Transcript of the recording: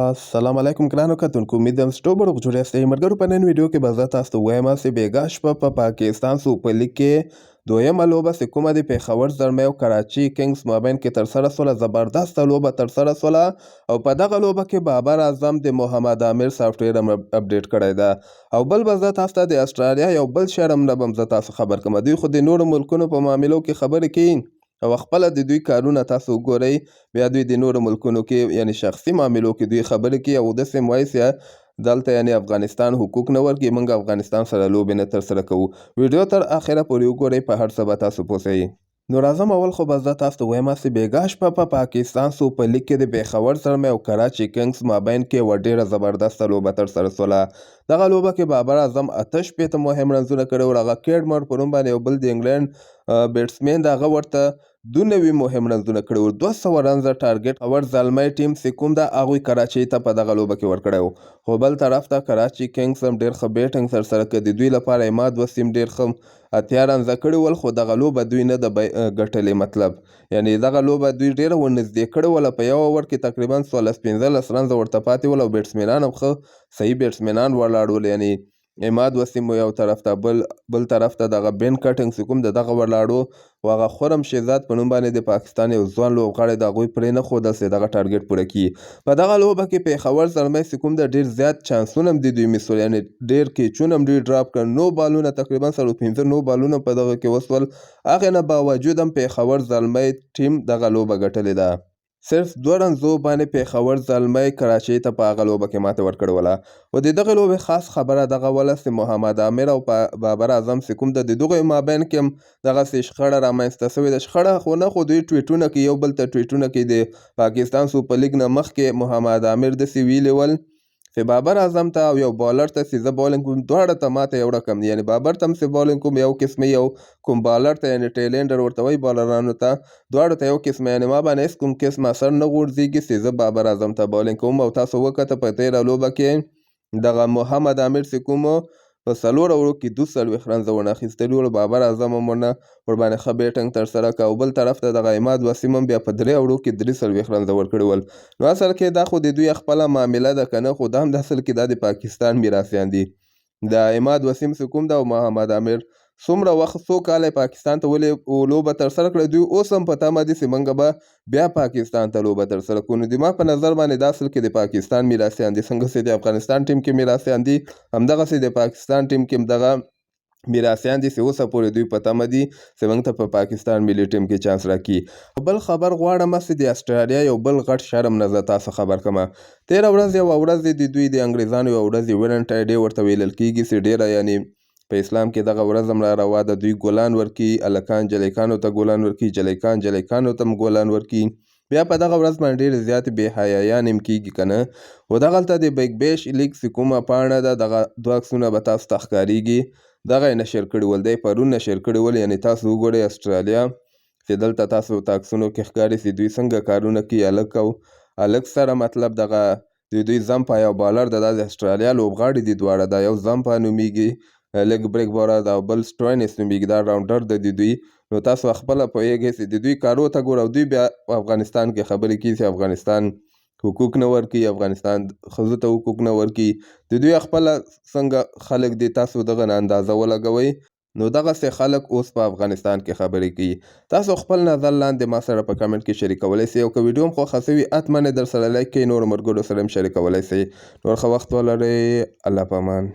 السلام علیکم ګرانو کتونکو امید یم چې ټول جوړ یاستئ ملګرو په نن ویډیو کې به زه تاسو ته وایم چې بېګا شپه په پاکستان سوپر لیګ کې دویمه لوبه چې کومه د پېښور زلمۍ او کراچي کنګز مابین کې ترسره سوله زبردسته لوبه ترسره سوله او په دغه لوبه کې بابر اعظم د محمد عامر سافټویر هم اپډیټ کړی ده او بل به زه تاسو ته د استرالیا یو بل شهر هم نه به زه تاسو خبر کوم دوی خو د نورو ملکونو په معاملو کې خبرې کوي او خپله د دوی کارونه تاسو وګورئ بیا دوی د نورو ملکونو کې یعنی شخصي معاملو کې دوی خبرې کوي او داسې هم وایي چې دلته یعنی افغانستان حقوق نه ورکوي موږ افغانستان سره لوبې نه ترسره کوو ویډیو تر اخره پورې وګورئ په هر څه به تاسو پوه شئ نو راځم اول خو به زه تاسو ته وایم چې بېګا شپه په پاکستان سوپر لیګ کې د پېښور زلمۍ او کراچي کنګز مابین کې یوه ډېره زبردسته لوبه ترسره سوله دغه لوبه کې بابر اعظم 88 مهم رنزونه کړي وو هغه کیډمر په نوم باندې یو بل د انګلینډ بیټسمین د هغه ورته 92 مهم رنزونه کړي وو 200 رنزه ټارګټ اور زلمی ټیم چې کوم ده هغوی کراچۍ ته په دغه لوبه کې ورکړی وو خو بل طرف ته کراچي کنګز هم ډېر ښه بیټنګ ترسره کړ د دوی لپاره عماد وسیم ډېر ښه 80 رنزه کړي ول خو دغه لوبه دوی نه ده ګټلې مطلب یعنی دغه لوبه دوی ډېره ورنږدې کړې وله په یو اوور کې تقریبا 15 رنزه ورته پاتې ول او بیټسمینان هم ښه صحیح بیټسمینان ولاړ ول یعنی عماد وسیم یو طرف ته بل طرف ته دغه بین کټنګ چې کوم دغه ولاړو او هغه خرم شهزاد په نوم باندې د پاکستان یو ځوان لوبغاړی د هغوی پرې نه ښودل چې دغه ټارګټ پوره کړي په دغه لوبه کې پېښور زلمی چې کوم د ډېر زیات چانسونه هم د دوی میسول یعنې ډېر کیچونه هم دوی ډراپ کړل 9 بالونه تقریبا 15 بالونه په دغه کې وسول هغې نه باوجود هم پېښور زلمی ټیم دغه لوبه ګټلې ده صرف 2 رنزو باندې پېښور زلمی کراچۍ ته په هغه لوبه کې ماته ورکړې وله او د دغه لوبې خاص خبره دغه وله چې محمد عامر او بابر اعظم چې کوم د دغو مابین کې هم دغسې شخړه رامنځته شوې ده شخړه خو نه خو دوی ټویټونه کوي یو بل ته ټویټونه کوي د پاکستان سوپر لیګ نه مخکې محمد عامر داسې ویلي ول چې بابر اعظم ته او یو بالر ته چې زه بالنګ کوم دواړه ته ماته یو رقم دي یعنی بابر ته هم چې بالنګ کوم یو قسمه یو کوم بالر ته یعنی ټیلنډر ورته وایي بالرانو ته دواړو ته یو قسمه یعنی ما باندې هېڅ کوم قسم اثر نه غورځېږي چې زه بابر اعظم ته بالنګ کوم او تاسو وکته په تېره لوبه کې دغه محمد عامر چې کوم په 4 اوورو کې 42 رنزه ورنه اخیستلي ول بابر اعظم هم ورنه ورباندې ښه بیټنګ ترسره کړه او بل طرف ته دغه عماد وسیم هم بیا په 3 اوورو کې 43 رنزه ورکړي ول نو اصل کې دا خو د دوی خپله معامله ده که نه خو دا هم د اصل کې دا د پاکستان میراثیان دي د عماد وسیم چې کوم ده او محمد عامر څومره وخت څو کاله پاکستان ته ولې لوبه ترسره کړه دوی اوس هم په تمه دي چې موږ به بیا پاکستان ته لوبه ترسره کړو نو د ما په نظر باندې دا اصل کې د پاکستان میراثیان دي څنګه چې د افغانستان ټیم کې میراثیان دي همدغسې د پاکستان ټیم کې هم دغه میراثیان دي چې اوسه پورې دوی په تمه دي چې موږ ته په پاکستان ملي ټیم کې چانس راکړي بل خبر غواړم چې د استرالیا یو بل غټ شرم نه زه تاسو خبر کومه 13 ورځ یوه ورځ د دوی د انګریزانو یوه ورځ ویلنټای ډې ورته ویلل کېږي چې ډېره یعنی په اسلام کې دغه ورځ هم را روا ده دوی ګلان ورکي هلکان جلیکانو ته ګلان ورکي جلیکان جلیکانو ته هم ګلان ورکي بیا په دغه ورځ باندې ډېرې زیاتې بې حیایان هم کېږي که نه خو دغلته د بیګ بیش لیګ چې کومه پاڼه ده دغه 2 عکسونه به تاسو ته ښکارېږي دغه یې نشر کړي ول دی پرون نشر کړي ول یعنې تاسو وګورئ استرالیا چې دلته تاسو ته عکسونو کې ښکاري چې دوی څنګه کارونه کوي هلک او هلک سره مطلب دغه د دوی زمپا یو بالر ده دا د استرالیا لوبغاړي دي دواړه دا یو زمپا نومیږي لیګ بریک بوره دا بل سټوینس نومیږي دا راونډر د دوی نو تاسو خپله پوهیږئ چې د دوی کارو ته ګوره او دوی بیا افغانستان کې خبرې کوي چې افغانستان حقوق نه ورکوي افغانستان ښځو ته حقوق نه ورکوي د دوی خپله څنګه خلک دي تاسو دغه نه اندازه ولګوئ نو دغسې خلک اوس په افغانستان کې خبرې کوي تاسو خپل نظر لاندې ما سره په کمنټ کې شریکولی سئ او که ویډیو هم خوښه سوي حتما یې در سره لایک کړئ نورو ملګرو سره هم شریکولی سئ نور ښه وخت ولرئ الله په امان